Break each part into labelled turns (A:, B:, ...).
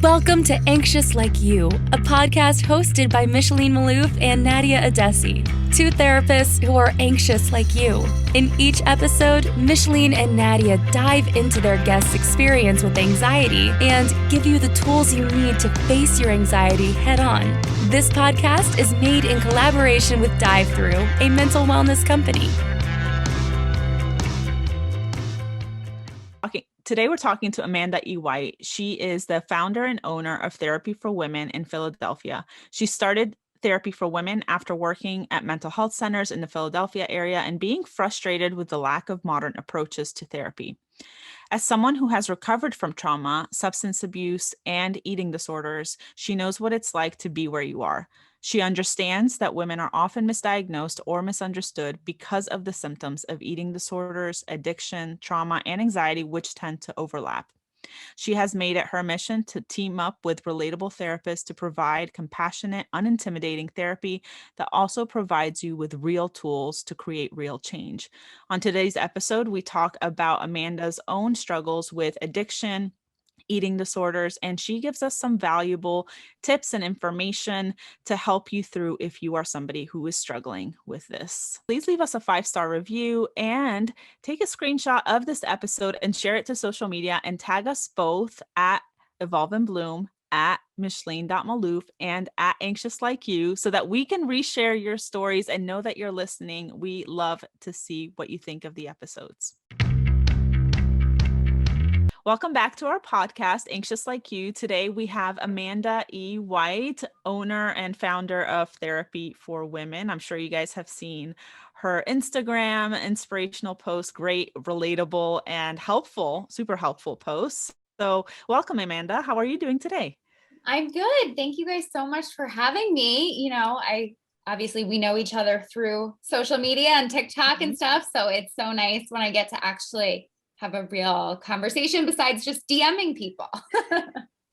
A: Welcome to Anxious Like You, a podcast hosted by Micheline and Nadia, two therapists who are anxious like you. In each episode, Micheline and Nadia dive into their guests' experience with anxiety and give you the tools you need to face your anxiety head on. This podcast is made in collaboration with Dive Through, a mental wellness company.
B: Today we're talking to Amanda E. White. She is the founder and owner of Therapy for Women in Philadelphia. She started Therapy for Women after working at mental health centers in the Philadelphia area and being frustrated with the lack of modern approaches to therapy. As someone who has recovered from trauma, substance abuse, and eating disorders, she knows what it's like to be where you are. She understands that women are often misdiagnosed or misunderstood because of the symptoms of eating disorders, addiction, trauma, and anxiety, which tend to overlap. She has made it her mission to team up with relatable therapists to provide compassionate, unintimidating therapy that also provides you with real tools to create real change. On today's episode, we talk about Amanda's own struggles with addiction, eating disorders, and she gives us some valuable tips and information to help you through if you are somebody who is struggling with this. Please leave us a 5-star review and take a screenshot of this episode and share it to social media and tag us both at Evolve and Bloom, at Micheline.Maloof, and at Anxious Like You so that we can reshare your stories and know that you're listening. We love to see what you think of the episodes. Welcome back to our podcast, Anxious Like You. Today we have Amanda E. White, owner and founder of Therapy for Women. I'm sure you guys have seen her Instagram inspirational posts, great, relatable, and helpful, super helpful posts. So welcome, Amanda. How are you doing today?
C: I'm good. Thank you guys so much for having me. Obviously we know each other through social media and TikTok and stuff. So it's so nice when I get to actually have a real conversation besides just DMing people.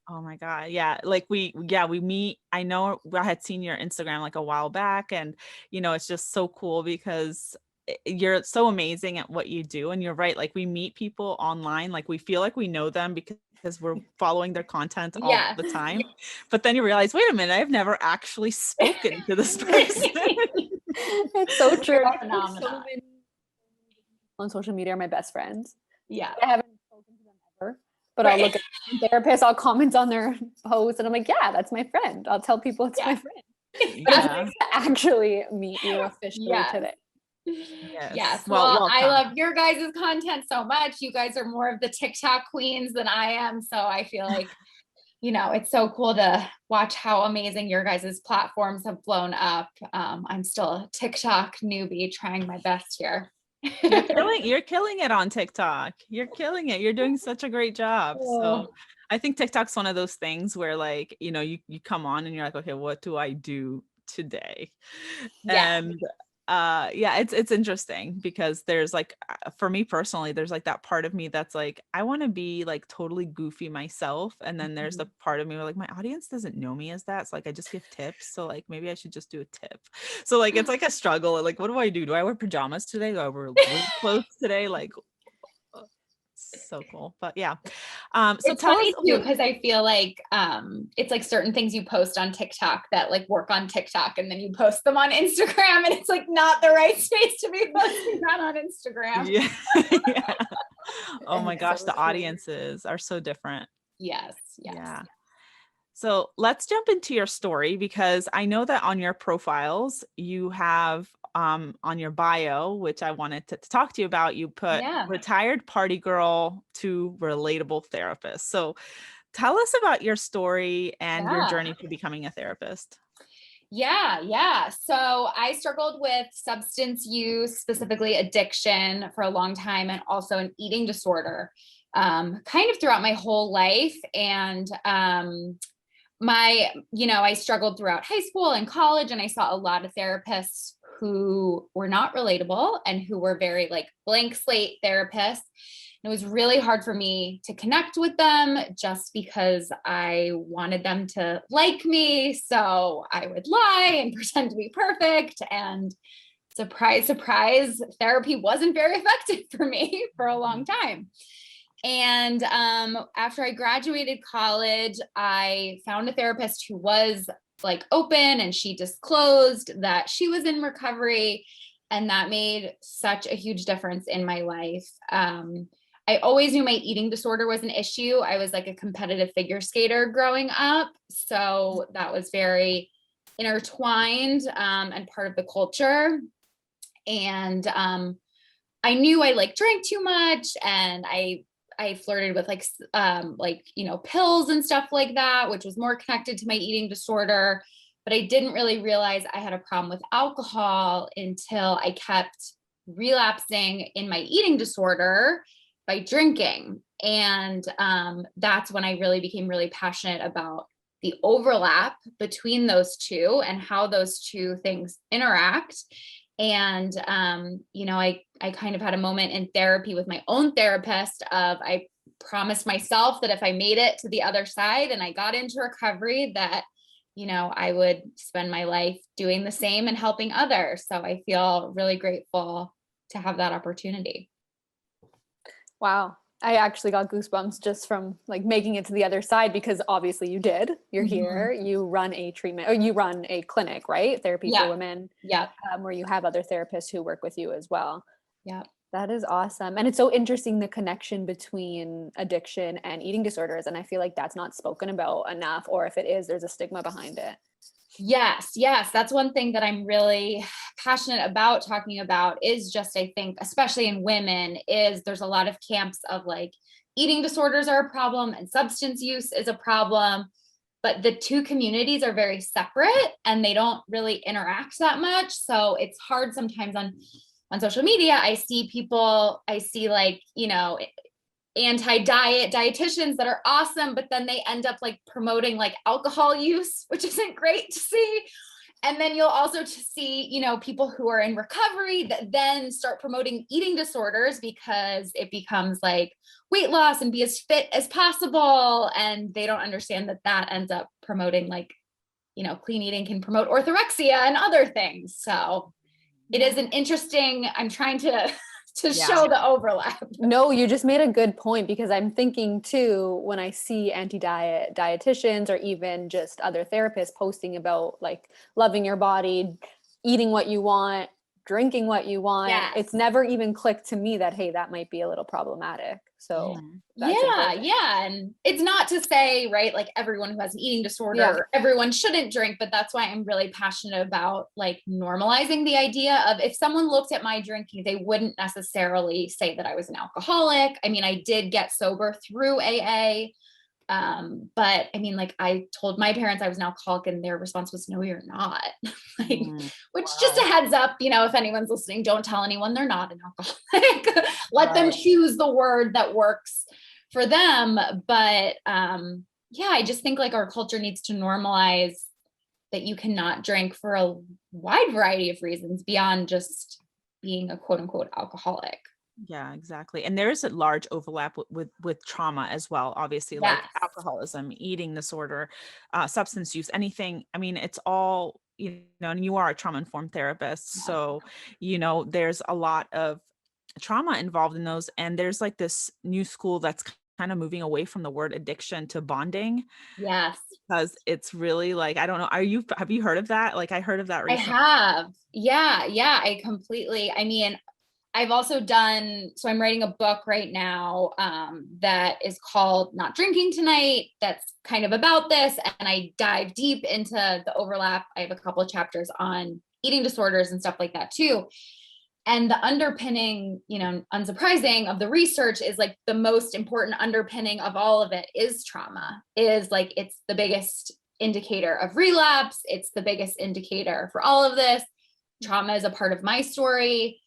B: Oh my God. Yeah. We meet. I know I had seen your Instagram like a while back, and it's just so cool because you're so amazing at what you do. And you're right. Like, we meet people online, like we feel like we know them because we're following their content all the time. But then you realize, wait a minute, I've never actually spoken to this person.
D: It's so true. So many on social media are my best friends.
C: Yeah.
D: I haven't spoken to them ever, but I'll look at therapists, I'll comment on their posts, and I'm like, yeah, that's my friend. I'll tell people it's my friend. But it's nice to actually meet you officially today.
C: Yes. Well, I love your guys' content so much. You guys are more of the TikTok queens than I am. So I feel like, it's so cool to watch how amazing your guys' platforms have blown up. I'm still a TikTok newbie trying my best here.
B: You're killing it on TikTok. You're killing it. You're doing such a great job. So I think TikTok's one of those things where, like, you come on and you're like, okay, what do I do today? And it's interesting because there's like, for me personally, there's like that part of me that's like, I want to be like totally goofy myself. And then there's the part of me where like my audience doesn't know me as that. So like, I just give tips. So like, maybe I should just do a tip. So like, it's like a struggle. Like, what do I do? Do I wear pajamas today? Do I wear clothes today? Like, so cool. But yeah. So
C: it's
B: tell
C: funny
B: us
C: too, because I feel like it's like certain things you post on TikTok that like work on TikTok, and then you post them on Instagram, and it's like not the right space to be posting that on Instagram.
B: Yeah. Oh my gosh, the audiences are so different.
C: Yes.
B: Yeah. So let's jump into your story, because I know that on your profiles you have on your bio, which I wanted to talk to you about, you put retired party girl to relatable therapist. So tell us about your story and your journey to becoming a therapist.
C: Yeah. So I struggled with substance use, specifically addiction, for a long time, and also an eating disorder, kind of throughout my whole life. And I struggled throughout high school and college, and I saw a lot of therapists who were not relatable and who were very like blank slate therapists. It was really hard for me to connect with them just because I wanted them to like me. So I would lie and pretend to be perfect. And surprise, surprise, therapy wasn't very effective for me for a long time. And after I graduated college, I found a therapist who was like open, and she disclosed that she was in recovery. And that made such a huge difference in my life. I always knew my eating disorder was an issue. I was like a competitive figure skater growing up. So that was very intertwined and part of the culture. And I knew I like drank too much, and I flirted with pills and stuff like that, which was more connected to my eating disorder. But I didn't really realize I had a problem with alcohol until I kept relapsing in my eating disorder by drinking. And that's when I really became really passionate about the overlap between those two and how those two things interact. And, I kind of had a moment in therapy with my own therapist of, I promised myself that if I made it to the other side and I got into recovery, that, I would spend my life doing the same and helping others. So I feel really grateful to have that opportunity.
D: Wow. I actually got goosebumps just from like making it to the other side, because obviously you did. You're here, you run a treatment, or you run a clinic, right? Therapy for women.
C: Yeah.
D: Where you have other therapists who work with you as well.
C: Yeah.
D: That is awesome. And it's so interesting, the connection between addiction and eating disorders. And I feel like that's not spoken about enough, or if it is, there's a stigma behind it.
C: Yes. That's one thing that I'm really passionate about talking about, is just, I think, especially in women, is there's a lot of camps of like eating disorders are a problem and substance use is a problem, but the two communities are very separate and they don't really interact that much. So it's hard sometimes on social media. I see like, anti-diet dietitians that are awesome, but then they end up like promoting like alcohol use, which isn't great to see. And then you'll also see, people who are in recovery that then start promoting eating disorders because it becomes like weight loss and be as fit as possible. And they don't understand that ends up promoting like, clean eating can promote orthorexia and other things. So it is an interesting, I'm trying to show the overlap.
D: No, you just made a good point, because I'm thinking too, when I see anti-diet dietitians or even just other therapists posting about like loving your body, eating what you want, drinking what you want, it's never even clicked to me that, hey, that might be a little problematic. So
C: and it's not to say, right, like everyone who has an eating disorder, everyone shouldn't drink, but that's why I'm really passionate about like normalizing the idea of, if someone looked at my drinking, they wouldn't necessarily say that I was an alcoholic. I mean, I did get sober through AA. But I mean, like, I told my parents I was an alcoholic, and their response was, no, you're not. Which just a heads up, if anyone's listening, don't tell anyone they're not an alcoholic. Let them choose the word that works for them. But I just think like our culture needs to normalize that you cannot drink for a wide variety of reasons beyond just being a quote unquote alcoholic.
B: Yeah, exactly. And there's a large overlap with trauma as well. Obviously, like alcoholism, eating disorder, substance use, anything. I mean, it's all, and you are a trauma-informed therapist. So, there's a lot of trauma involved in those. And there's like this new school that's kind of moving away from the word addiction to bonding.
C: Yes.
B: Because it's really like, I don't know. Have you heard of that? Like, I heard of that recently.
C: I have. Yeah. I completely, I've also so I'm writing a book right now that is called Not Drinking Tonight. That's kind of about this. And I dive deep into the overlap. I have a couple of chapters on eating disorders and stuff like that too. And the underpinning, unsurprising, of the research is like the most important underpinning of all of it is trauma. Is like, it's the biggest indicator of relapse. It's the biggest indicator for all of this. Trauma is a part of my story.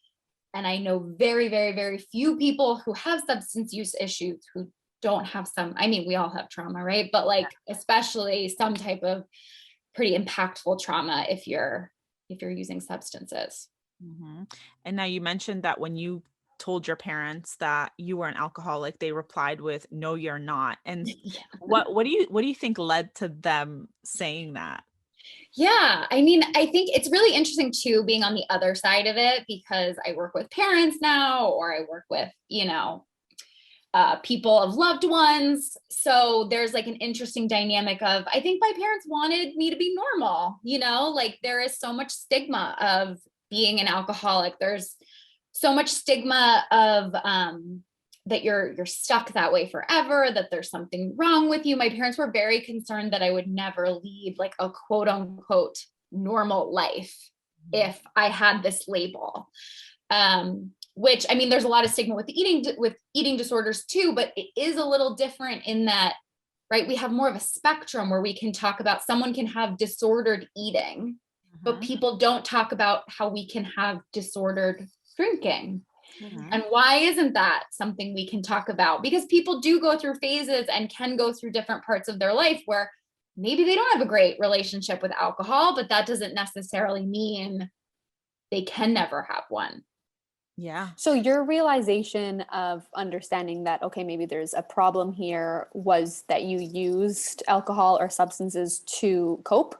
C: And I know very, very, very few people who have substance use issues who don't have we all have trauma, right? But like, especially some type of pretty impactful trauma if you're using substances.
B: Mm-hmm. And now you mentioned that when you told your parents that you were an alcoholic, they replied with, no, you're not. And what do you think led to them saying that?
C: Yeah. I think it's really interesting too, being on the other side of it, because I work with parents now, or I work with, people of loved ones. So there's like an interesting dynamic of, I think my parents wanted me to be normal, you know, like there is so much stigma of being an alcoholic. There's so much stigma of, that you're stuck that way forever, that there's something wrong with you. My parents were very concerned that I would never lead like a quote unquote normal life if I had this label. Which, I mean, there's a lot of stigma with eating disorders too, but it is a little different in that, right? We have more of a spectrum where we can talk about someone can have disordered eating, but people don't talk about how we can have disordered drinking. And why isn't that something we can talk about? Because people do go through phases and can go through different parts of their life where maybe they don't have a great relationship with alcohol, but that doesn't necessarily mean they can never have one.
B: Yeah.
D: So your realization of understanding that, okay, maybe there's a problem here was that you used alcohol or substances to cope?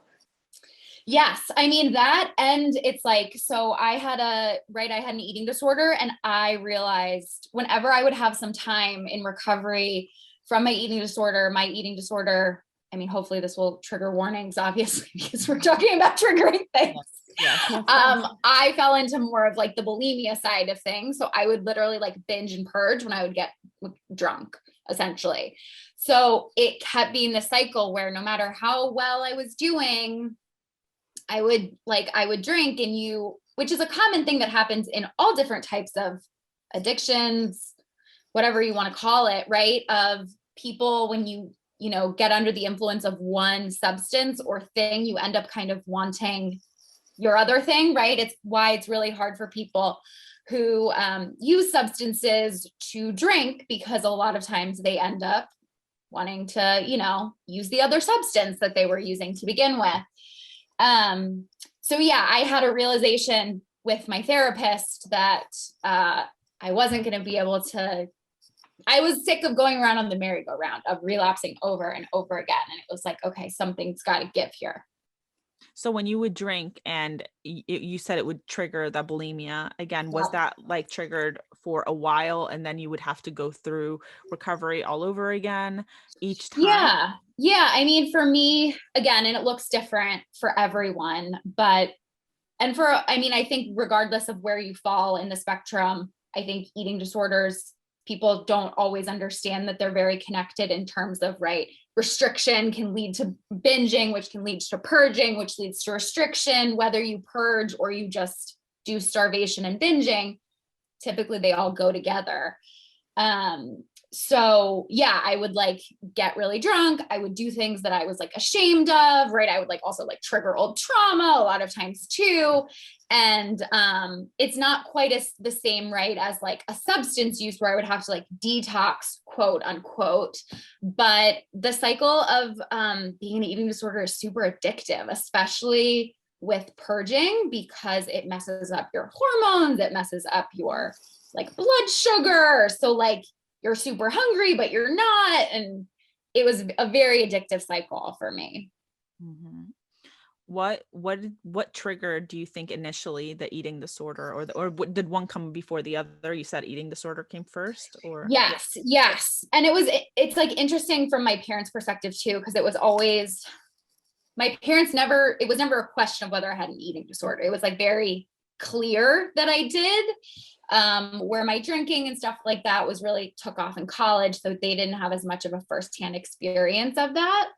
C: Yes. I mean that, and it's like, so I had an eating disorder, and I realized whenever I would have some time in recovery from my eating disorder, I mean, hopefully this will trigger warnings, obviously, because we're talking about triggering things.
B: Yeah.
C: I fell into more of like the bulimia side of things. So I would literally like binge and purge when I would get drunk, essentially. So it kept being the cycle where no matter how well I was doing, I would drink, which is a common thing that happens in all different types of addictions, whatever you want to call it, right? Of people, when you get under the influence of one substance or thing, you end up kind of wanting your other thing, right? It's why it's really hard for people who use substances to drink, because a lot of times they end up wanting to, use the other substance that they were using to begin with. So yeah, I had a realization with my therapist that I wasn't going to be able to, I was sick of going around on the merry-go-round of relapsing over and over again. And it was like, okay, something's got to give here.
B: So when you would drink and you said it would trigger the bulimia again, was that like triggered for a while and then you would have to go through recovery all over again each time?
C: Yeah. I mean, for me, again, and it looks different for everyone, I think regardless of where you fall in the spectrum, I think eating disorders, people don't always understand that they're very connected in terms of, right, restriction can lead to binging, which can lead to purging, which leads to restriction. Whether you purge or you just do starvation and binging, typically they all go together. So yeah, I would like get really drunk. I would do things that I was like ashamed of, right? I would like also like trigger old trauma a lot of times too. And it's not quite the same, right, as like a substance use where I would have to like detox, quote unquote. But the cycle of being an eating disorder is super addictive, especially with purging, because it messes up your hormones, it messes up your like blood sugar. So like you're super hungry, but you're not. And it was a very addictive cycle for me.
B: Mm-hmm. What triggered, do you think, initially the eating disorder, or did one come before the other? You said eating disorder came first, or?
C: Yes. And it's like interesting from my parents' perspective too, because it was always, it was never a question of whether I had an eating disorder. It was like very clear that I did. Where my drinking and stuff like that was really took off in college. So they didn't have as much of a firsthand experience of that.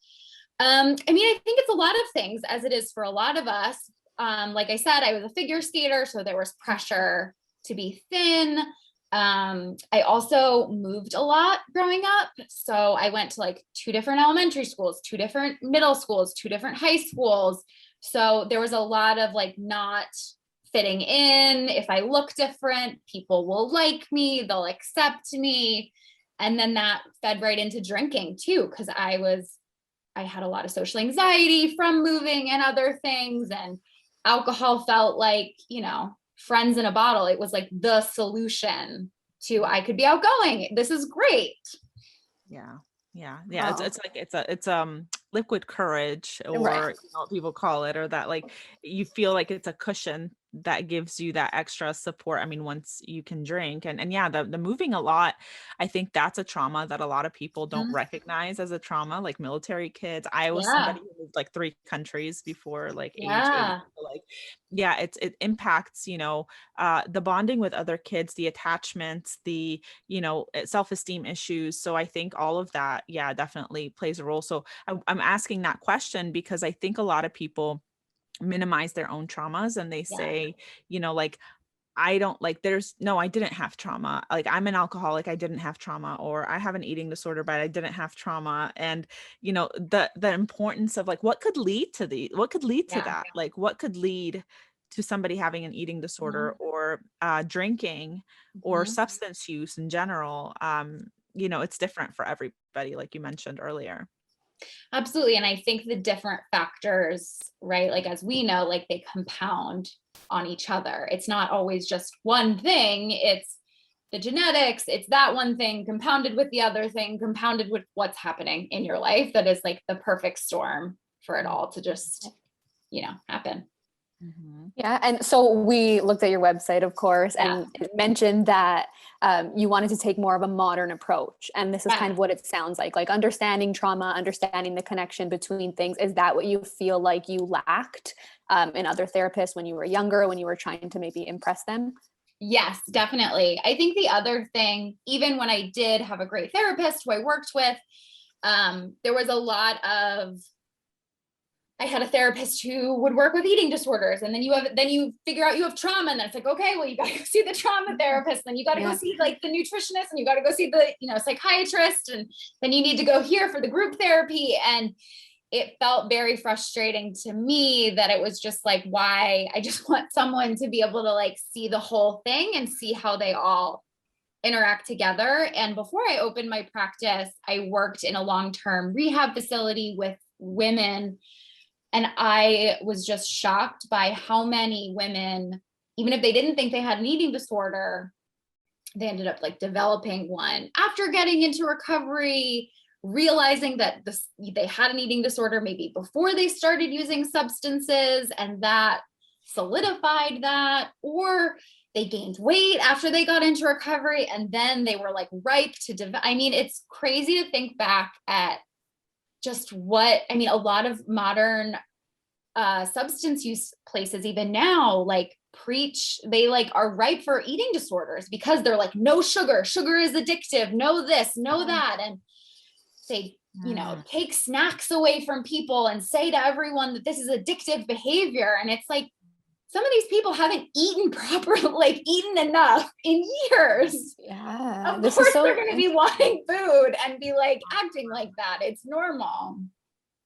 C: I mean, I think it's a lot of things, as it is for a lot of us. Like I said, I was a figure skater, so there was pressure to be thin. I also moved a lot growing up. So I went to like 2 different elementary schools, 2 different middle schools, 2 different high schools. So there was a lot of like not fitting in. If I look different, people will like me, they'll accept me. And then that fed right into drinking too, because I had a lot of social anxiety from moving and other things. And alcohol felt like, friends in a bottle. It was like the solution to, I could be outgoing. This is great.
B: Yeah.
C: Wow.
B: It's liquid courage, or
C: Right.
B: people call it, or that like you feel like it's a cushion that gives you that extra support. I mean, once you can drink and yeah, the moving a lot, I think that's a trauma that a lot of people don't recognize as a trauma, like military kids. I was somebody who moved like 3 countries before like age 8. So, like, yeah, it impacts, the bonding with other kids, the attachments, the, self-esteem issues. So I think all of that, yeah, definitely plays a role. So I'm asking that question because I think a lot of people minimize their own traumas and they say, like, I don't like, I didn't have trauma. Like, I'm an alcoholic, I didn't have trauma, or I have an eating disorder, but I didn't have trauma. And, the importance of like, what could lead to that? Like, what could lead to somebody having an eating disorder or drinking or substance use in general? It's different for everybody, like you mentioned earlier.
C: Absolutely. And I think the different factors, right? Like, as we know, like they compound on each other. It's not always just one thing. It's the genetics. It's that one thing compounded with the other thing, compounded with what's happening in your life. That is like the perfect storm for it all to just, happen.
D: Yeah. And so we looked at your website, of course, and it mentioned that you wanted to take more of a modern approach. And this is kind of what it sounds like understanding trauma, understanding the connection between things. Is that what you feel like you lacked in other therapists when you were younger, when you were trying to maybe impress them?
C: Yes, definitely. I think the other thing, even when I did have a great therapist who I worked with, there was a lot of, I had a therapist who would work with eating disorders. And then you figure out you have trauma, and then it's like, okay, well, you got to go see the trauma therapist. Then you got to go see like the nutritionist, and you got to go see the, psychiatrist. And then you need to go here for the group therapy. And it felt very frustrating to me that it was just like, why? I just want someone to be able to like see the whole thing and see how they all interact together. And before I opened my practice, I worked in a long-term rehab facility with women. And I was just shocked by how many women, even if they didn't think they had an eating disorder, they ended up like developing one after getting into recovery, realizing that they had an eating disorder maybe before they started using substances, and that solidified that, or they gained weight after they got into recovery, and then they were like ripe to it's crazy to think back at just a lot of modern substance use places, even now, like preach, they like are ripe for eating disorders because they're like, no sugar is addictive, no this, no that. And they, take snacks away from people and say to everyone that this is addictive behavior. And it's like, some of these people haven't eaten eaten enough in years.
D: Yeah.
C: Of course they're going to be wanting food and be like acting like that. It's normal.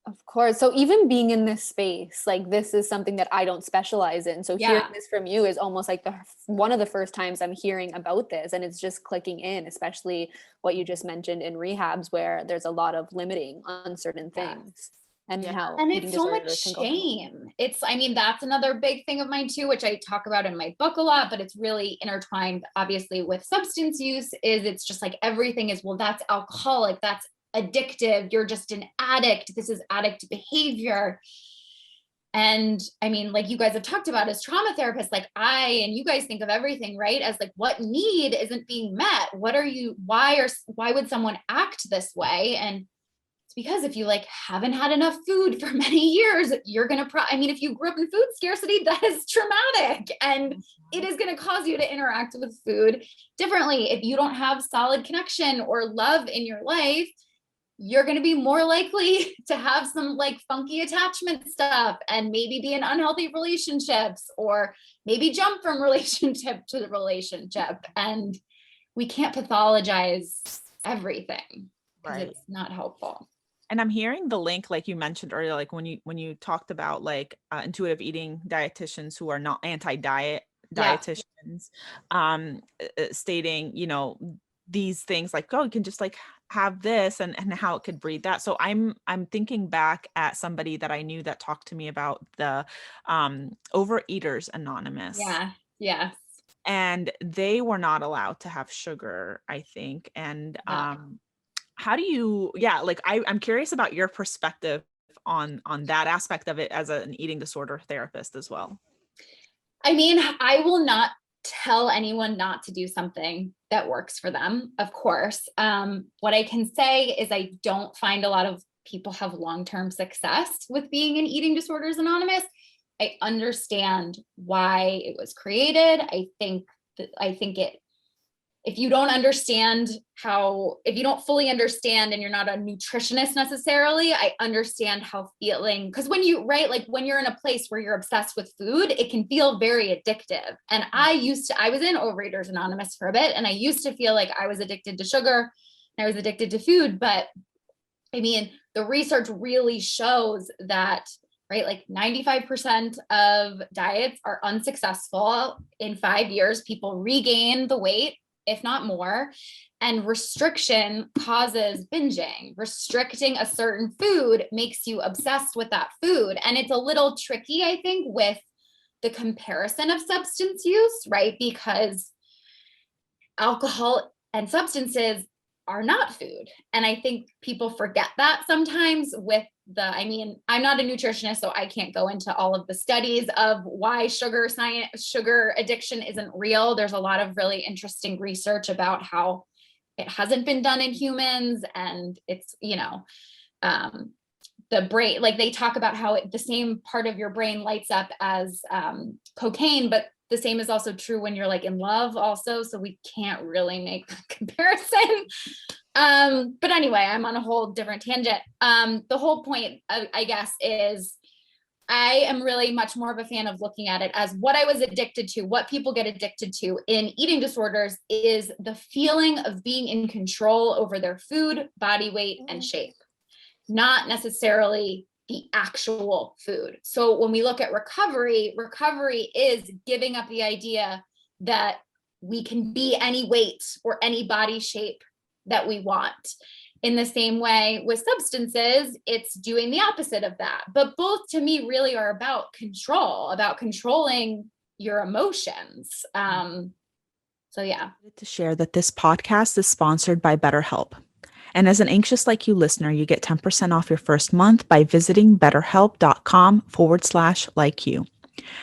D: Of course. So even being in this space, like this is something that I don't specialize in. So hearing this from you is almost like one of the first times I'm hearing about this, and it's just clicking in, especially what you just mentioned in rehabs where there's a lot of limiting on certain things. And
C: it's so much shame. That's another big thing of mine too, which I talk about in my book a lot, but it's really intertwined obviously with substance use. It's just like everything is, well, that's alcoholic, that's addictive, you're just an addict, this is addict behavior. And like you guys have talked about as trauma therapists, like you guys think of everything, right, as like what need isn't being met, why would someone act this way? And it's because if you like haven't had enough food for many years, you're going to if you grew up in food scarcity, that is traumatic, and it is going to cause you to interact with food differently. If you don't have solid connection or love in your life, you're going to be more likely to have some like funky attachment stuff and maybe be in unhealthy relationships, or maybe jump from relationship to the relationship. And we can't pathologize everything because it's not helpful.
B: And I'm hearing the link, like you mentioned earlier, like when you talked about like intuitive eating dietitians who are not anti-diet dietitians, stating, these things like, oh, you can just like have this and how it could breed that. So I'm thinking back at somebody that I knew that talked to me about the Overeaters Anonymous.
C: Yeah. Yes.
B: And they were not allowed to have sugar, I think. And how do you, I'm curious about your perspective on that aspect of it as an eating disorder therapist as well.
C: I mean, I will not tell anyone not to do something that works for them, of course. What I can say is I don't find a lot of people have long-term success with being in Eating Disorders Anonymous. I understand why it was created. I think it, if you don't understand if you don't fully understand and you're not a nutritionist necessarily, I understand how feeling, because when you, right, like when you're in a place where you're obsessed with food, it can feel very addictive. And I was in Overeaters Anonymous for a bit, and I used to feel like I was addicted to sugar and I was addicted to food. But I mean, the research really shows that, right, like 95% of diets are unsuccessful. In 5 years, people regain the weight, if not more. And restriction causes binging. Restricting a certain food makes you obsessed with that food. And it's a little tricky, I think, with the comparison of substance use, right? Because alcohol and substances are not food. And I think people forget that sometimes with I mean, I'm not a nutritionist, so I can't go into all of the studies of why sugar addiction isn't real. There's a lot of really interesting research about how it hasn't been done in humans. And it's, the brain, like they talk about how the same part of your brain lights up as cocaine, but the same is also true when you're like in love also. So we can't really make the comparison. But anyway, I'm on a whole different tangent. The whole point, I guess, is I am really much more of a fan of looking at it as what I was addicted to, what people get addicted to in eating disorders is the feeling of being in control over their food, body weight, and shape, not necessarily the actual food. So when we look at recovery is giving up the idea that we can be any weight or any body shape that we want. In the same way with substances, it's doing the opposite of that. But both to me really are about control, about controlling your emotions. So yeah.
B: To share that this podcast is sponsored by BetterHelp. And as an anxious like you listener, you get 10% off your first month by visiting betterhelp.com/like you.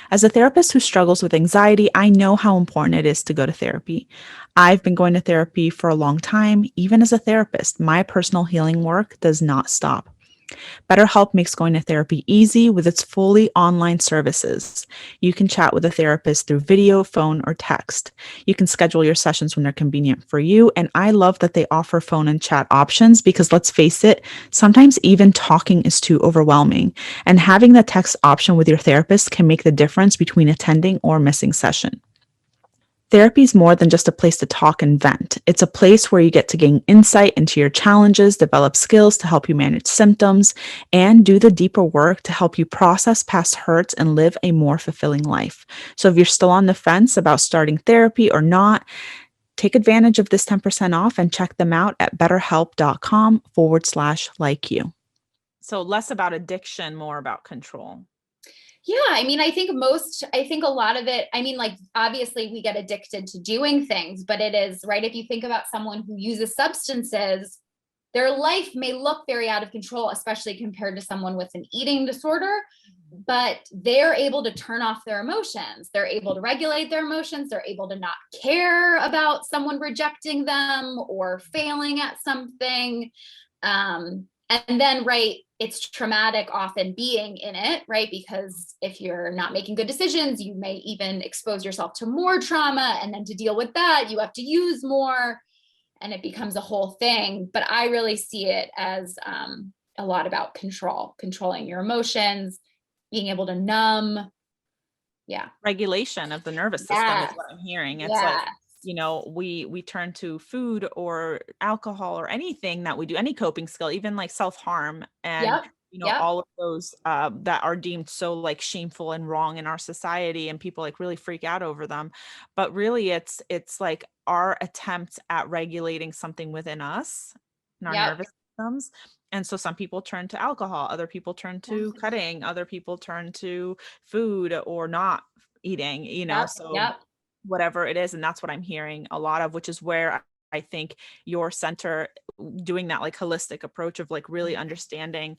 B: As a therapist who struggles with anxiety, I know how important it is to go to therapy. I've been going to therapy for a long time. Even as a therapist, my personal healing work does not stop. BetterHelp makes going to therapy easy with its fully online services. You can chat with a therapist through video, phone, or text. You can schedule your sessions when they're convenient for you. And I love that they offer phone and chat options because let's face it, sometimes even talking is too overwhelming. And having the text option with your therapist can make the difference between attending or missing session. Therapy is more than just a place to talk and vent. It's a place where you get to gain insight into your challenges, develop skills to help you manage symptoms, and do the deeper work to help you process past hurts and live a more fulfilling life. So if you're still on the fence about starting therapy or not, take advantage of this 10% off and check them out at betterhelp.com/like you. So less about addiction, more about control.
C: Yeah, I mean, I think a lot of it, I mean, like, obviously we get addicted to doing things, but it is, right, if you think about someone who uses substances, their life may look very out of control, especially compared to someone with an eating disorder, but they're able to turn off their emotions. They're able to regulate their emotions. They're able to not care about someone rejecting them or failing at something. And then, right, it's traumatic often being in it, right? Because if you're not making good decisions, you may even expose yourself to more trauma. And then to deal with that, you have to use more and it becomes a whole thing. But I really see it as a lot about controlling your emotions, being able to numb. Yeah.
B: Regulation of the nervous system is what I'm hearing. It's like, we turn to food or alcohol or anything that we do, any coping skill, even like self-harm and, all of those that are deemed so like shameful and wrong in our society and people like really freak out over them. But really it's like our attempts at regulating something within us and our nervous systems. And so some people turn to alcohol, other people turn to cutting, other people turn to food or not eating, whatever it is. And that's what I'm hearing a lot of, which is where I think your center doing that like holistic approach of like really understanding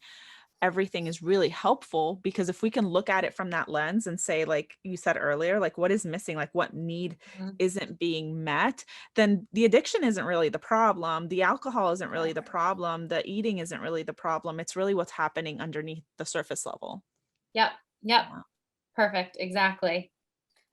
B: everything is really helpful, because if we can look at it from that lens and say, like you said earlier, like what is missing, like what need isn't being met, then the addiction isn't really the problem. The alcohol isn't really the problem. The eating isn't really the problem. It's really what's happening underneath the surface level.
C: Yep.
B: Yeah.
C: Perfect. Exactly.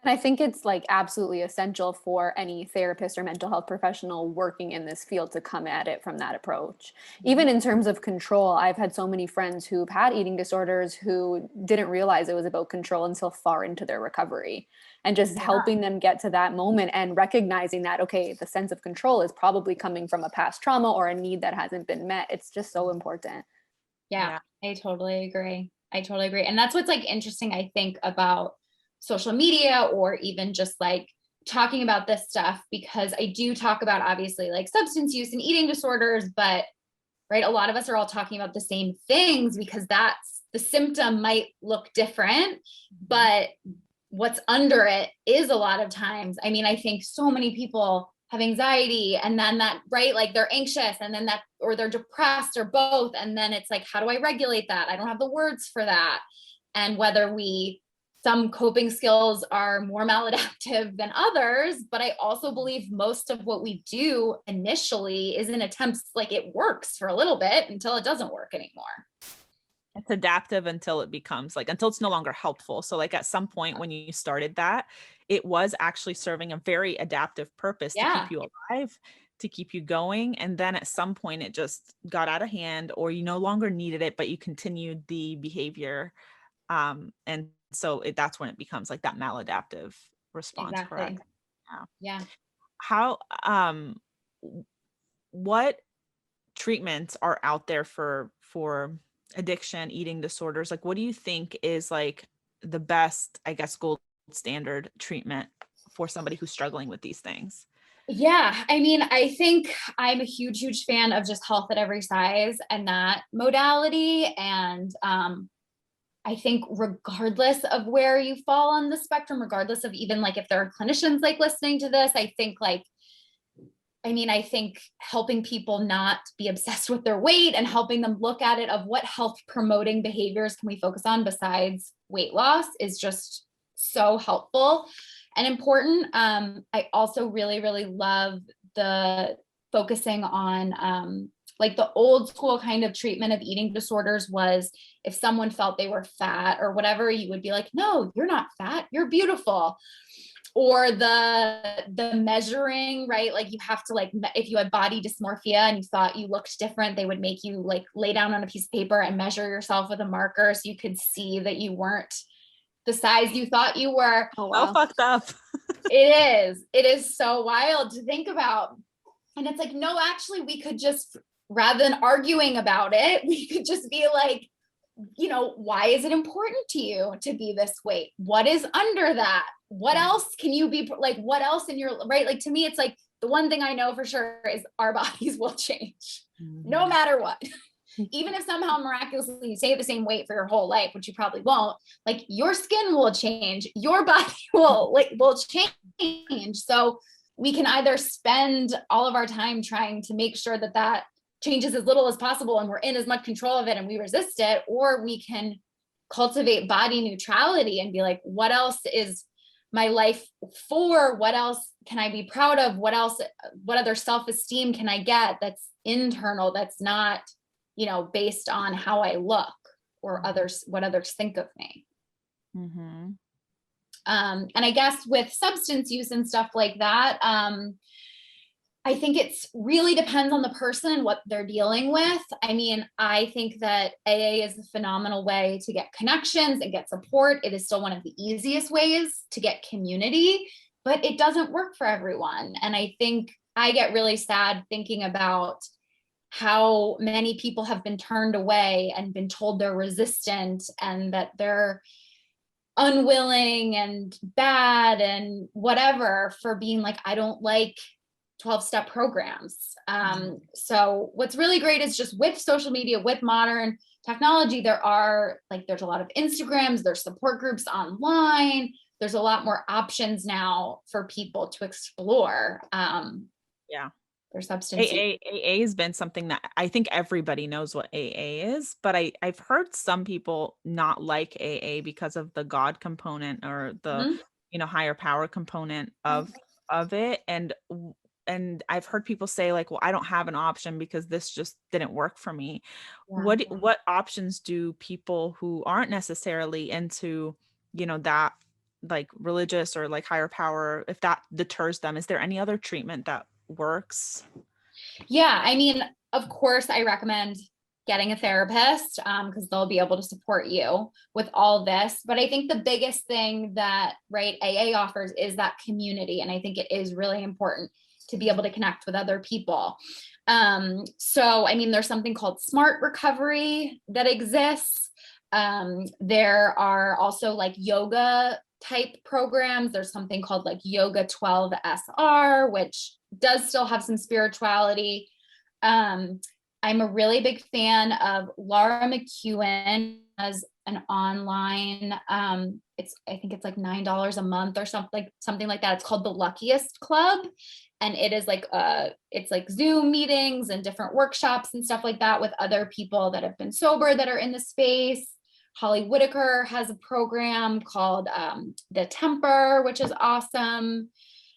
D: And I think it's like absolutely essential for any therapist or mental health professional working in this field to come at it from that approach. Even in terms of control, I've had so many friends who've had eating disorders who didn't realize it was about control until far into their recovery. And just helping them get to that moment and recognizing that, okay, the sense of control is probably coming from a past trauma or a need that hasn't been met. It's just so important.
C: Yeah. I totally agree. And that's what's like interesting, I think, about social media, or even just like talking about this stuff, because I do talk about obviously like substance use and eating disorders, but right, a lot of us are all talking about the same things, because that's the symptom might look different, but what's under it is a lot of times, I mean, I think so many people have anxiety, and then that, right, like they're anxious, and then that, or they're depressed, or both, and then it's like, how do I regulate that? I don't have the words for that. And whether some coping skills are more maladaptive than others, but I also believe most of what we do initially is in attempts, like it works for a little bit until it doesn't work anymore.
B: It's adaptive until it becomes like, until it's no longer helpful. So like at some point when you started that, it was actually serving a very adaptive purpose to keep you alive, to keep you going. And then at some point it just got out of hand, or you no longer needed it, but you continued the behavior. And so that's when it becomes like that maladaptive response.
C: Exactly.
B: Correct?
C: Yeah.
B: How, what treatments are out there for addiction, eating disorders? Like, what do you think is like the best, I guess, gold standard treatment for somebody who's struggling with these things?
C: Yeah. I mean, I think I'm a huge fan of just health at every size and that modality. And, I think regardless of where you fall on the spectrum, regardless of even like if there are clinicians like listening to this, I think helping people not be obsessed with their weight and helping them look at it of what health promoting behaviors can we focus on besides weight loss is just so helpful and important. I also really love the focusing on, like the old school kind of treatment of eating disorders was if someone felt they were fat or whatever, you would be like, no, you're not fat, you're beautiful. Or the measuring, right? Like you have to, like, if you had body dysmorphia and you thought you looked different, they would make you like lay down on a piece of paper and measure yourself with a marker so you could see that you weren't the size you thought you were.
B: Oh, wow. So fucked up.
C: It is so wild to think about. And it's like, no, actually we could just, rather than arguing about it, we could just be like, you know, why is it important to you to be this weight? What is under that? What else can you be like, what else in your, right? Like, to me, it's like the one thing I know for sure is our bodies will change no matter what. Even if somehow miraculously you stay the same weight for your whole life, which you probably won't, like your skin will change, your body will change. So we can either spend all of our time trying to make sure that changes as little as possible and we're in as much control of it and we resist it, or we can cultivate body neutrality and be like, what else is my life for? What else can I be proud of? What other self-esteem can I get that's internal, that's not, you know, based on how I look or what others think of me. Mm-hmm. And I guess with substance use and stuff like that, I think it's really depends on the person and what they're dealing with. I mean, I think that AA is a phenomenal way to get connections and get support. It is still one of the easiest ways to get community, but it doesn't work for everyone. And I think I get really sad thinking about how many people have been turned away and been told they're resistant and that they're unwilling and bad and whatever for being like, I don't like 12-step programs. So what's really great is just with social media, with modern technology, there's a lot of Instagrams, there's support groups online. There's a lot more options now for people to explore.
B: Yeah.
C: their substance use.
B: AA has been something that I think everybody knows what AA is, but I've heard some people not like AA because of the God component or the,
C: Mhm.
B: higher power component of it. And I've heard people say like, well, I don't have an option because this just didn't work for me.
C: Yeah.
B: What options do people who aren't necessarily into, that like religious or like higher power, if that deters them, is there any other treatment that works?
C: Yeah, I mean, of course, I recommend getting a therapist because they'll be able to support you with all this. But I think the biggest thing that, right, AA offers is that community. And I think it is really important to be able to connect with other people. So, I mean, there's something called Smart Recovery that exists. There are also like yoga type programs. There's something called like Yoga 12 SR, which does still have some spirituality. I'm a really big fan of Laura McEwen as an online, I think it's like $9 a month or something like that. It's called the Luckiest Club. And it is like, it's like Zoom meetings and different workshops and stuff like that with other people that have been sober that are in the space. Holly Whitaker has a program called The Temper, which is awesome.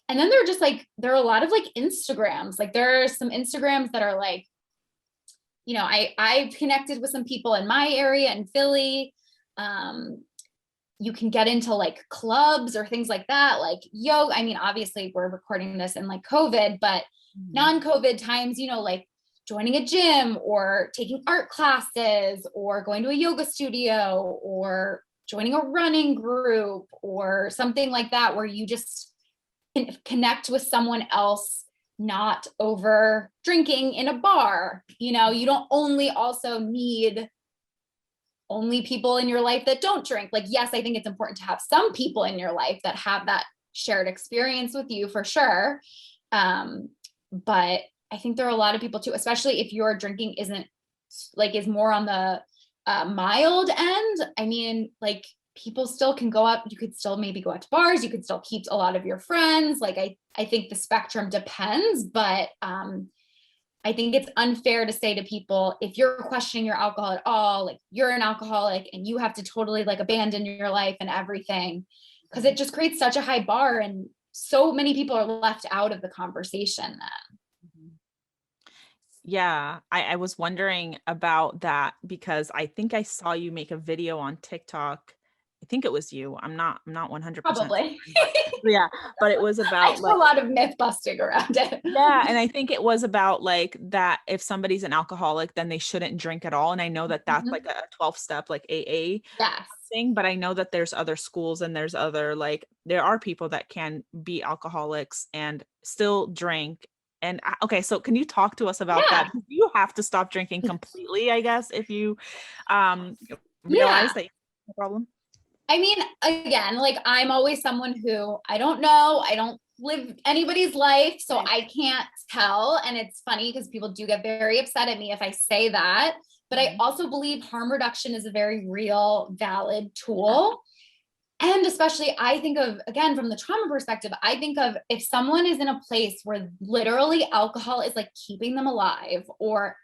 C: And then there are a lot of like Instagrams. Like there are some Instagrams that are like, I've connected with some people in my area in Philly. You can get into like clubs or things like that, like yoga. I mean, obviously we're recording this in like COVID, but non-COVID times, like joining a gym or taking art classes or going to a yoga studio or joining a running group or something like that, where you just connect with someone else, not over drinking in a bar. You don't only also need only people in your life that don't drink. Like, yes, I think it's important to have some people in your life that have that shared experience with you for sure. But I think there are a lot of people too, especially if your drinking is more on the mild end. I mean, like people still can go up. You could still maybe go out to bars. You could still keep a lot of your friends. Like I think the spectrum depends, but I think it's unfair to say to people, if you're questioning your alcohol at all, like you're an alcoholic and you have to totally like abandon your life and everything, because it just creates such a high bar and so many people are left out of the conversation then.
B: Yeah, I was wondering about that because I think I saw you make a video on TikTok. I think it was you. I'm not 100%.
C: Probably.
B: But it was about
C: I do a lot of myth busting around it.
B: Yeah, and I think it was about like that if somebody's an alcoholic, then they shouldn't drink at all. And I know that that's like a 12-step like AA thing, but I know that there's other schools and there's other there are people that can be alcoholics and still drink. And okay, so can you talk to us about that? You have to stop drinking completely, I guess, if you realize that you have a problem.
C: I mean, again, like I'm always someone who I don't know, I don't live anybody's life, so I can't tell. And it's funny because people do get very upset at me if I say that. But I also believe harm reduction is a very real, valid tool. And especially I think of, again, from the trauma perspective, I think of if someone is in a place where literally alcohol is like keeping them alive or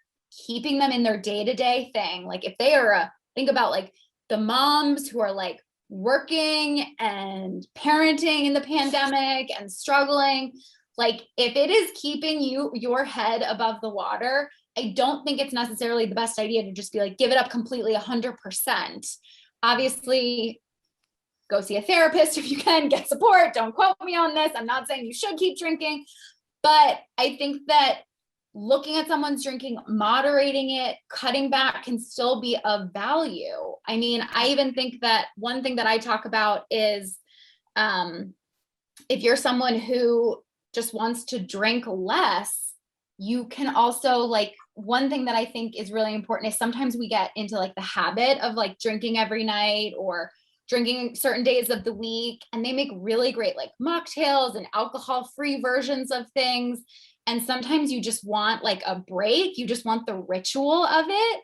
C: keeping them in their day-to-day thing. Like if they are think about like the moms who are like working and parenting in the pandemic and struggling, like if it is keeping your head above the water, I don't think it's necessarily the best idea to just be like, give it up completely 100%. Obviously, go see a therapist if you can, get support. Don't quote me on this. I'm not saying you should keep drinking, but I think that looking at someone's drinking, moderating it, cutting back can still be of value. I mean, I even think that one thing that I talk about is if you're someone who just wants to drink less, you can also like, one thing that I think is really important is sometimes we get into like the habit of like drinking every night or drinking certain days of the week, and they make really great like mocktails and alcohol-free versions of things. And sometimes you just want like a break. You just want the ritual of it.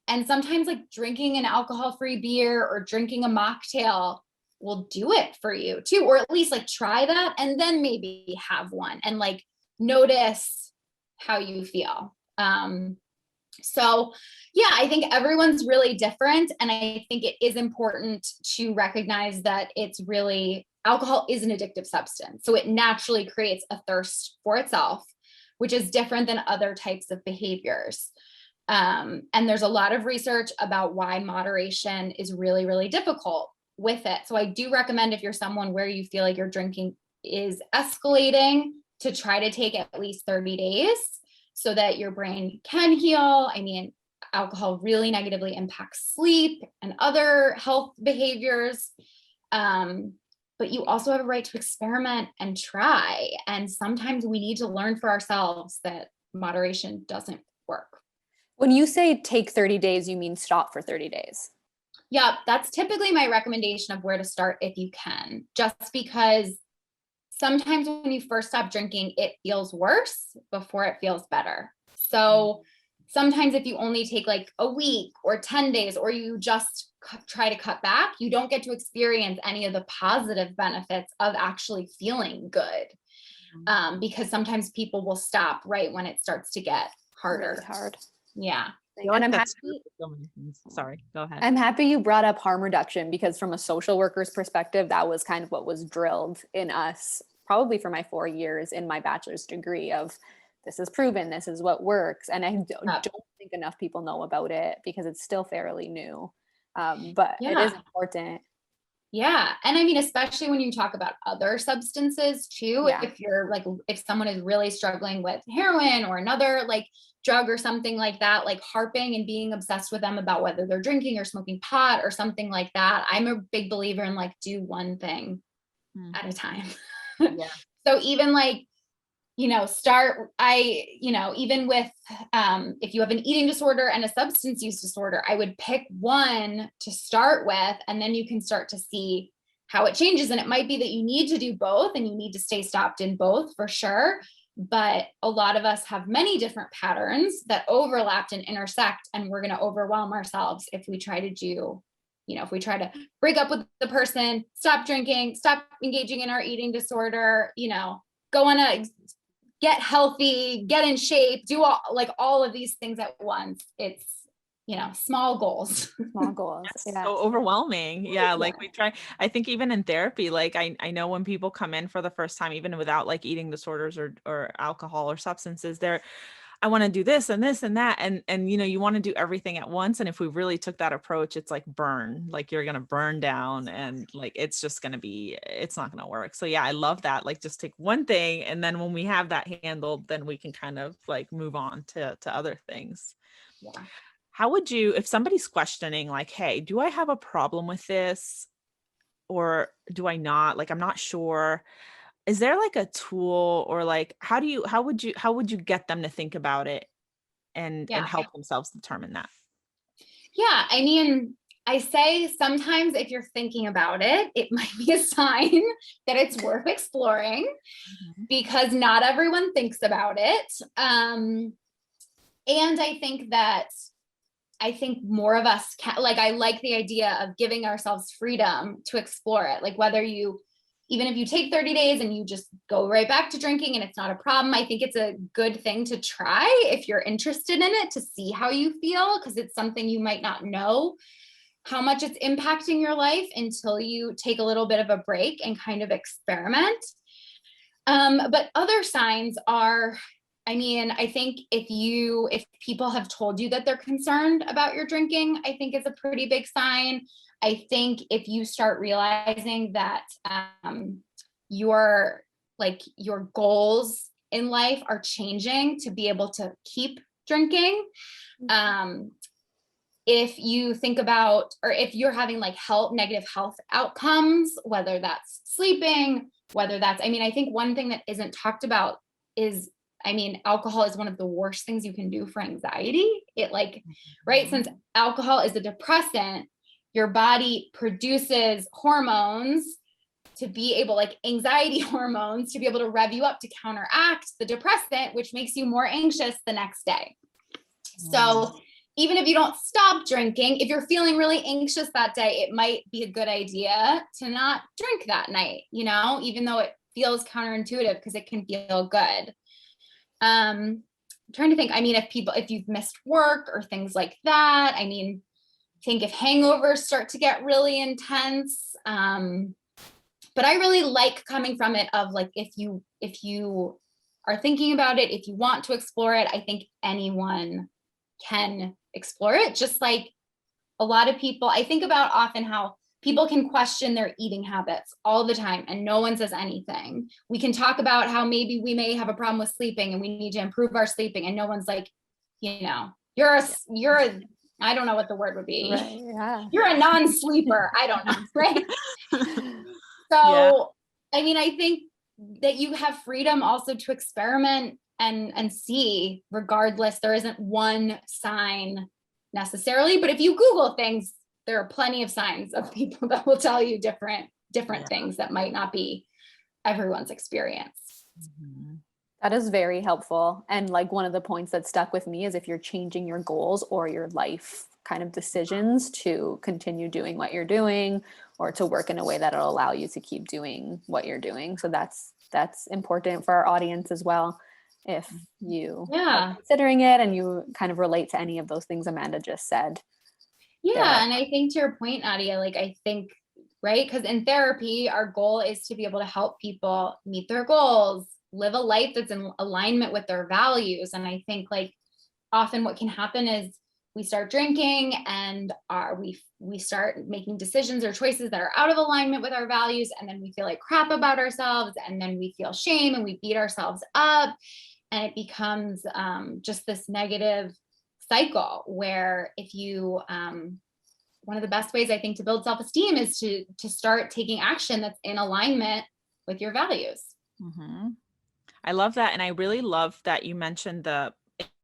C: And sometimes like drinking an alcohol-free beer or drinking a mocktail will do it for you too, or at least like try that and then maybe have one and like notice how you feel. So yeah, I think everyone's really different. And I think it is important to recognize that alcohol is an addictive substance. So it naturally creates a thirst for itself, which is different than other types of behaviors. And there's a lot of research about why moderation is really, really difficult with it. So I do recommend, if you're someone where you feel like your drinking is escalating, to try to take at least 30 days so that your brain can heal. I mean, alcohol really negatively impacts sleep and other health behaviors. But you also have a right to experiment and try. And sometimes we need to learn for ourselves that moderation doesn't work.
D: When you say take 30 days, you mean stop for 30 days?
C: Yeah, that's typically my recommendation of where to start if you can, just because sometimes when you first stop drinking, it feels worse before it feels better. So sometimes if you only take like a week or 10 days, or you just try to cut back, you don't get to experience any of the positive benefits of actually feeling good. Because sometimes people will stop right when it starts to get harder.
D: Really hard.
C: Yeah.
D: And I'm happy.
B: Sorry, go ahead.
D: I'm happy you brought up harm reduction, because from a social worker's perspective, that was kind of what was drilled in us, probably for my 4 years in my bachelor's degree, of this is proven, this is what works. And I don't think enough people know about it because it's still fairly new. But it is important.
C: Yeah. And I mean, especially when you talk about other substances too, if someone is really struggling with heroin or another like drug or something like that, like harping and being obsessed with them about whether they're drinking or smoking pot or something like that. I'm a big believer in like, do one thing at a time.
B: Yeah.
C: So even like, even with, if you have an eating disorder and a substance use disorder, I would pick one to start with, and then you can start to see how it changes. And it might be that you need to do both and you need to stay stopped in both for sure. But a lot of us have many different patterns that overlap and intersect, and we're going to overwhelm ourselves if we try to do, if we try to break up with the person, stop drinking, stop engaging in our eating disorder, go on a get healthy, get in shape, do all of these things at once. It's, small goals.
D: Small goals.
B: Yeah. So overwhelming. Yeah. Like we try, I think even in therapy, like I know when people come in for the first time, even without like eating disorders or alcohol or substances, I want to do this and this and that. And, you want to do everything at once. And if we really took that approach, it's like you're going to burn down, and like, it's just going to it's not going to work. So yeah, I love that. Like just take one thing. And then when we have that handled, then we can kind of like move on to other things.
C: Yeah.
B: How would you, if somebody's questioning like, hey, do I have a problem with this or do I not? Like, I'm not sure. Is there like a tool, or like, how would you get them to think about it and help themselves determine that?
C: Yeah. I mean, I say sometimes if you're thinking about it, it might be a sign that it's worth exploring, because not everyone thinks about it. And I think more of us can, like, I like the idea of giving ourselves freedom to explore it. Like even if you take 30 days and you just go right back to drinking and it's not a problem, I think it's a good thing to try if you're interested in it, to see how you feel, because it's something you might not know how much it's impacting your life until you take a little bit of a break and kind of experiment. But other signs are, I think if people have told you that they're concerned about your drinking, I think it's a pretty big sign. I think if you start realizing that your goals in life are changing to be able to keep drinking, if you think about, or if you're having like negative health outcomes, whether that's sleeping, whether that's, I think one thing that isn't talked about is, alcohol is one of the worst things you can do for anxiety. Right? Since alcohol is a depressant, your body produces hormones to be able, like anxiety hormones, to be able to rev you up to counteract the depressant, which makes you more anxious the next day. So even if you don't stop drinking, if you're feeling really anxious that day, it might be a good idea to not drink that night, even though it feels counterintuitive, because it can feel good. trying to think, I mean, if you've missed work or things like that, I mean, I think if hangovers start to get really intense, but I really like coming from it of like, if you are thinking about it, if you want to explore it, I think anyone can explore it. Just like a lot of people, I think about often how people can question their eating habits all the time and no one says anything. We can talk about how maybe we may have a problem with sleeping and we need to improve our sleeping, and no one's like, you know, you're a I don't know what the word would be.
D: Right, yeah.
C: You're a non-sleeper. I don't know, right? So,
B: Yeah.
C: I mean, I think that you have freedom also to experiment and see, regardless. There isn't one sign necessarily, but if you Google things, there are plenty of signs of people that will tell you different things that might not be everyone's experience.
B: Mm-hmm.
D: That is very helpful. And like one of the points that stuck with me is if you're changing your goals or your life kind of decisions to continue doing what you're doing or to work in a way that'll allow you to keep doing what you're doing. So that's important for our audience as well. If you are considering it and you kind of relate to any of those things Amanda just said.
C: Yeah. And I think to your point, Nadia, like, I think, right, because in therapy, our goal is to be able to help people meet their goals, live a life that's in alignment with their values. And I think like often what can happen is we start drinking and we start making decisions or choices that are out of alignment with our values. And then we feel like crap about ourselves. And then we feel shame and we beat ourselves up. And it becomes just this negative cycle where if you, one of the best ways I think to build self-esteem is to start taking action that's in alignment with your values.
B: Mm-hmm. I love that. And I really love that you mentioned the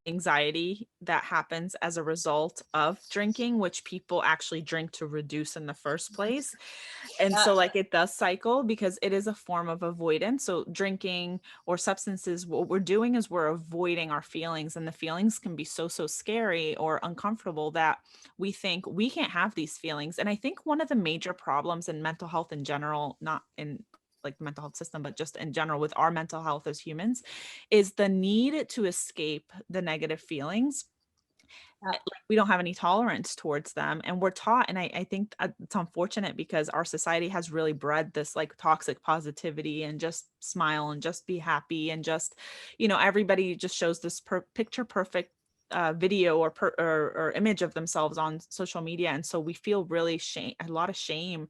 B: anxiety that happens as a result of drinking, which people actually drink to reduce in the first place. And so like it does cycle because it is a form of avoidance. So drinking or substances, what we're doing is we're avoiding our feelings, and the feelings can be so scary or uncomfortable that we think we can't have these feelings. And I think one of the major problems in mental health in general, not in like the mental health system, but just in general with our mental health as humans, is the need to escape the negative feelings. Like we don't have any tolerance towards them, and we're taught, and I think it's unfortunate because our society has really bred this like toxic positivity and just smile and just be happy and just, you know, everybody just shows this picture perfect video or image of themselves on social media. And so we feel really a lot of shame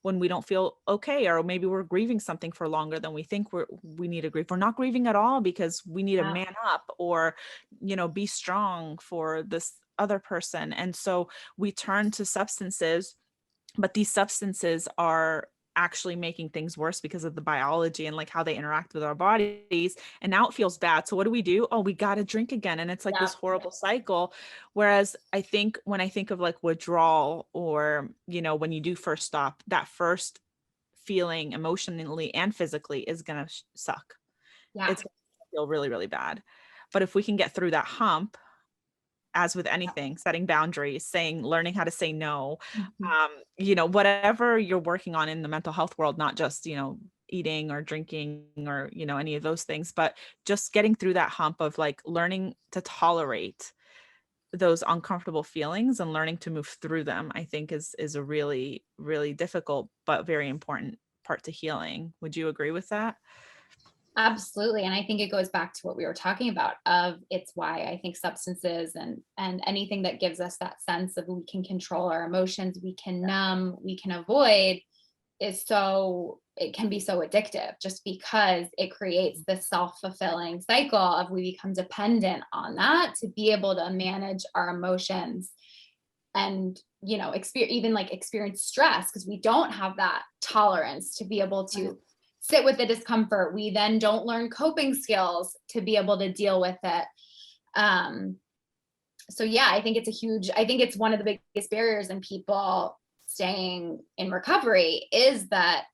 B: when we don't feel okay, or maybe we're grieving something for longer than we think we need to grieve. We're not grieving at all because we need to man up or, you know, be strong for this other person. And so we turn to substances, but these substances are actually making things worse because of the biology and like how they interact with our bodies. And now it feels bad. So what do? Oh, we got to drink again. And it's like this horrible cycle. Whereas I think when I think of like withdrawal, or, you know, when you do first stop, that first feeling emotionally and physically is going to suck.
C: Yeah.
B: It's going to feel really, really bad. But if we can get through that hump, as with anything, setting boundaries, learning how to say no, you know, whatever you're working on in the mental health world, not just, you know, eating or drinking or, you know, any of those things, but just getting through that hump of like learning to tolerate those uncomfortable feelings and learning to move through them, I think is a really, really difficult, but very important part to healing. Would you agree with that?
C: Absolutely. And I think it goes back to what we were talking about it's why I think substances and anything that gives us that sense of we can control our emotions, we can numb, we can avoid, it can be so addictive just because it creates this self-fulfilling cycle of we become dependent on that to be able to manage our emotions and, you know, experience stress because we don't have that tolerance to be able to sit with the discomfort. We then don't learn coping skills to be able to deal with it. So yeah, I think it's one of the biggest barriers in people staying in recovery is that,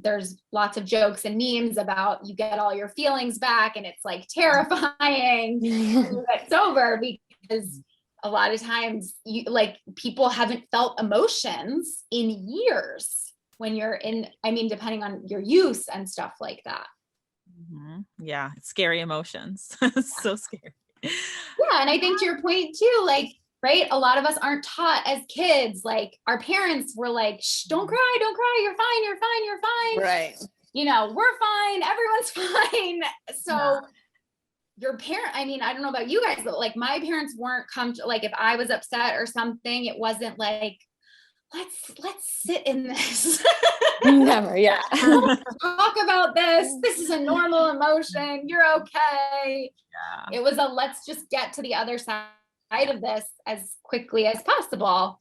C: there's lots of jokes and memes about you get all your feelings back and it's like terrifying when you get sober, because a lot of times people haven't felt emotions in years when you're depending on your use and stuff like that.
B: Yeah. Scary emotions. So scary.
C: Yeah. And I think to your point too, like, right, a lot of us aren't taught as kids, like our parents were like, shh, don't cry, you're fine, you're fine.
D: Right.
C: You know, we're fine, everyone's fine. So your parent, I mean, I don't know about you guys, but like my parents weren't like if I was upset or something, it wasn't like, let's sit in this.
D: Never. Yeah.
C: Talk about this. This is a normal emotion. You're okay. Yeah. It was let's just get to the other side of this as quickly as possible.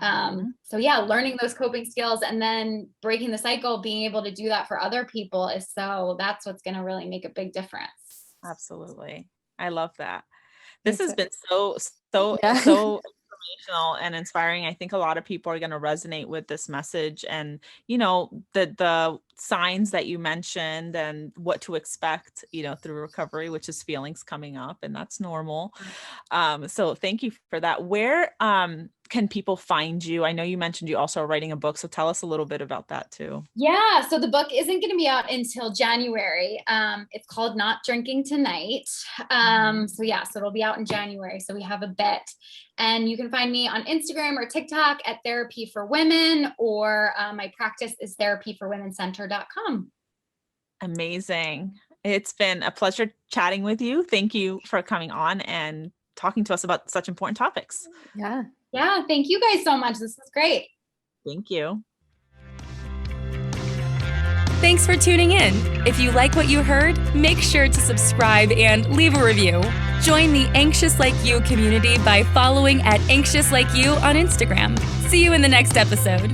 C: So yeah, learning those coping skills and then breaking the cycle, being able to do that for other people that's what's going to really make a big difference.
B: Absolutely. I love that. This has been so informational and inspiring. I think a lot of people are going to resonate with this message and, the signs that you mentioned and what to expect, through recovery, which is feelings coming up, and that's normal. So thank you for that. Where, can people find you? I know you mentioned you also are writing a book, so tell us a little bit about that too.
C: Yeah. So the book isn't going to be out until January. It's called Not Drinking Tonight. So it'll be out in January. So we have a bit, and you can find me on Instagram or TikTok at Therapy for Women, or my practice is therapyforwomencenter.com.
B: Amazing. It's been a pleasure chatting with you. Thank you for coming on and talking to us about such important topics.
D: Yeah.
C: Yeah. Thank you guys so much. This was great.
B: Thank you.
A: Thanks for tuning in. If you like what you heard, make sure to subscribe and leave a review. Join the Anxious Like You community by following @AnxiousLikeYou on Instagram. See you in the next episode.